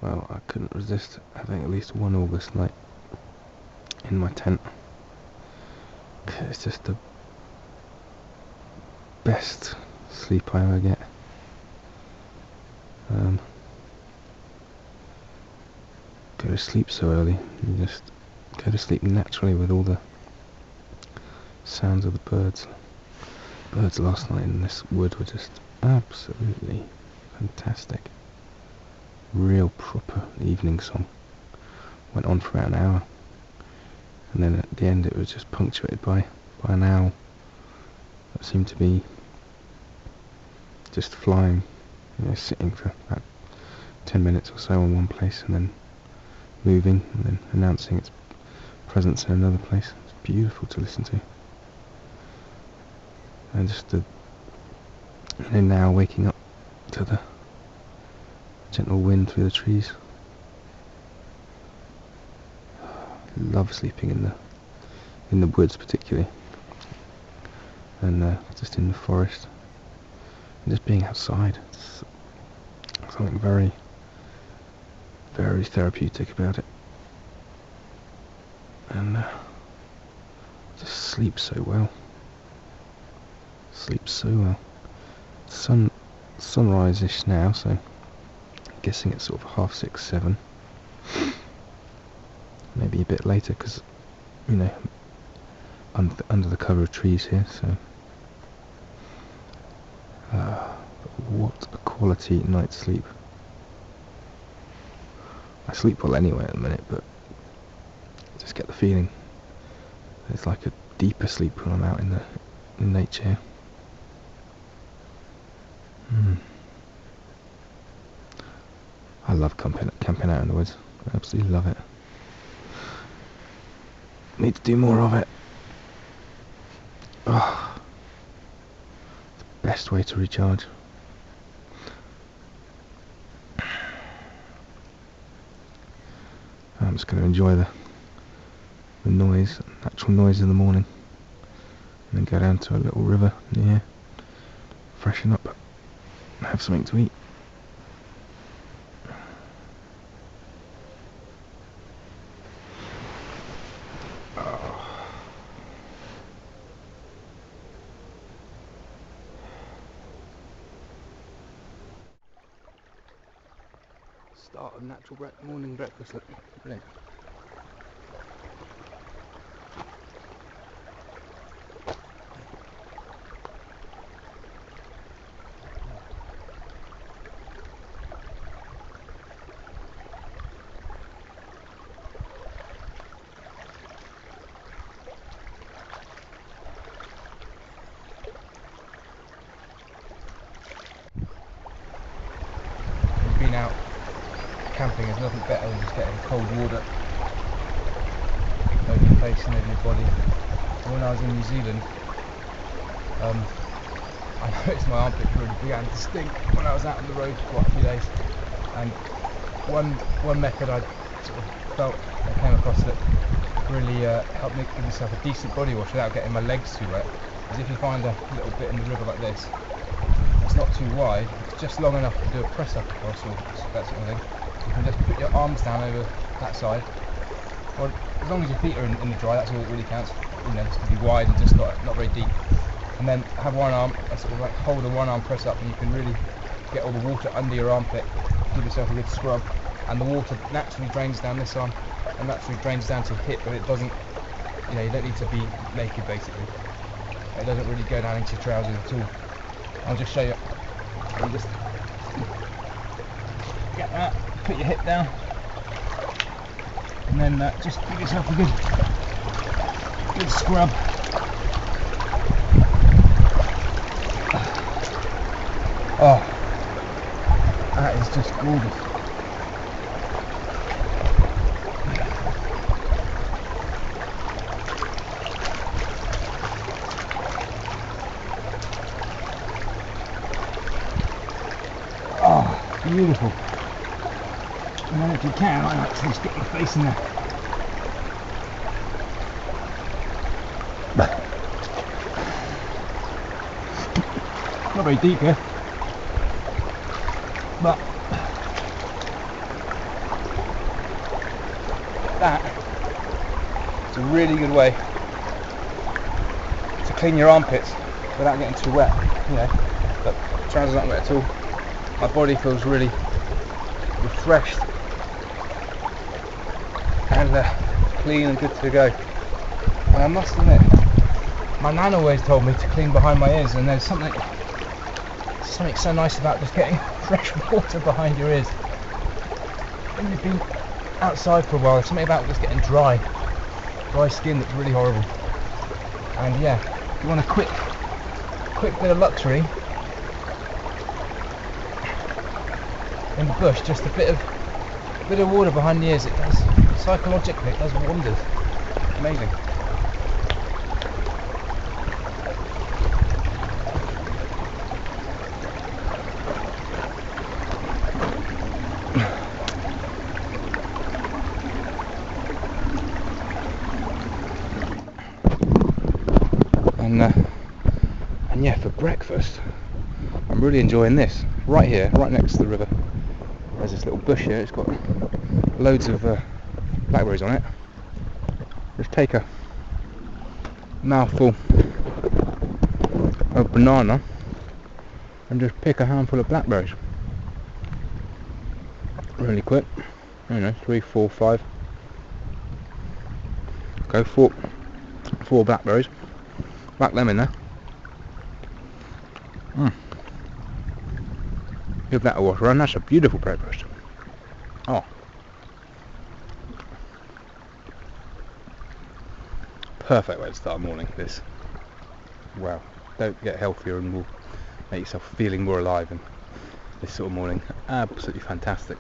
well, I couldn't resist having at least one August night in my tent. It's just the best sleep I ever get. Go to sleep so early, you just go to sleep naturally with all the sounds of the birds. Birds last night in this wood were just absolutely fantastic. Real proper evening song. Went on for about an hour, and then at the end it was just punctuated by an owl that seemed to be just flying, sitting for about 10 minutes or so in one place and then moving and then announcing its presence in another place. It's beautiful to listen to. And just the, now waking up to the gentle wind through the trees. Love sleeping in the woods particularly, and just in the forest, and just being outside. It's something very, very therapeutic about it, and just sleep so well. Sunrise-ish now, so I'm guessing it's sort of 6:30, 7. Maybe a bit later, because under the cover of trees here. So, but what a quality night's sleep! I sleep well anyway at the minute, but I just get the feeling it's like a deeper sleep when I'm out in nature. I love camping out in the woods. I absolutely love it. Need to do more of it. Oh, it's the best way to recharge. I'm just going to enjoy the noise, natural noise in the morning, and then go down to a little river near here, freshen up, and have something to eat. Start of natural morning breakfast. Look, brilliant. Been out camping, there's nothing better than just getting cold water over your face and over your body. When I was in New Zealand, I noticed my armpit really began to stink when I was out on the road for quite a few days, and one method I sort of felt and came across that really helped me give myself a decent body wash without getting my legs too wet is if you find a little bit in the river like this. It's not too wide, it's just long enough to do a press up across or that sort of thing. You can just put your arms down over that side, or as long as your feet are in the dry, that's all that really counts. It's to be wide and just not very deep. And then have one arm, sort of like hold a one arm press up, and you can really get all the water under your armpit, give yourself a good scrub, and the water naturally drains down this arm and naturally drains down to your hip, but it doesn't, you don't need to be naked basically. It doesn't really go down into your trousers at all. I'll just show you. You just get that, put your hip down, and then just give yourself a good scrub. Oh, that is just gorgeous. Oh, beautiful. And then if you can, I actually stick my face in there. Not very deep here, but that is a really good way to clean your armpits without getting too wet. You know, but trousers aren't wet at all. My body feels really refreshed and clean and good to go. And I must admit, my nan always told me to clean behind my ears, and there's something so nice about just getting fresh water behind your ears. When you've been outside for a while, there's something about just getting dry skin that's really horrible. And yeah, if you want a quick bit of luxury in the bush, just a bit of water behind the ears, it does, psychologically, it does wonders. Amazing. And yeah, for breakfast, I'm really enjoying this. Right here, right next to the river, there's this little bush here. It's got loads of blackberries on it. Just take a mouthful of banana and just pick a handful of blackberries. Really quick. You know, 3, 4, 5. Go 4 blackberries. Whack them in there. Give that a wash around. That's a beautiful breakfast. Oh, perfect way to start a morning, this. Wow, don't get healthier and will make yourself feeling more alive in this sort of morning. Absolutely fantastic.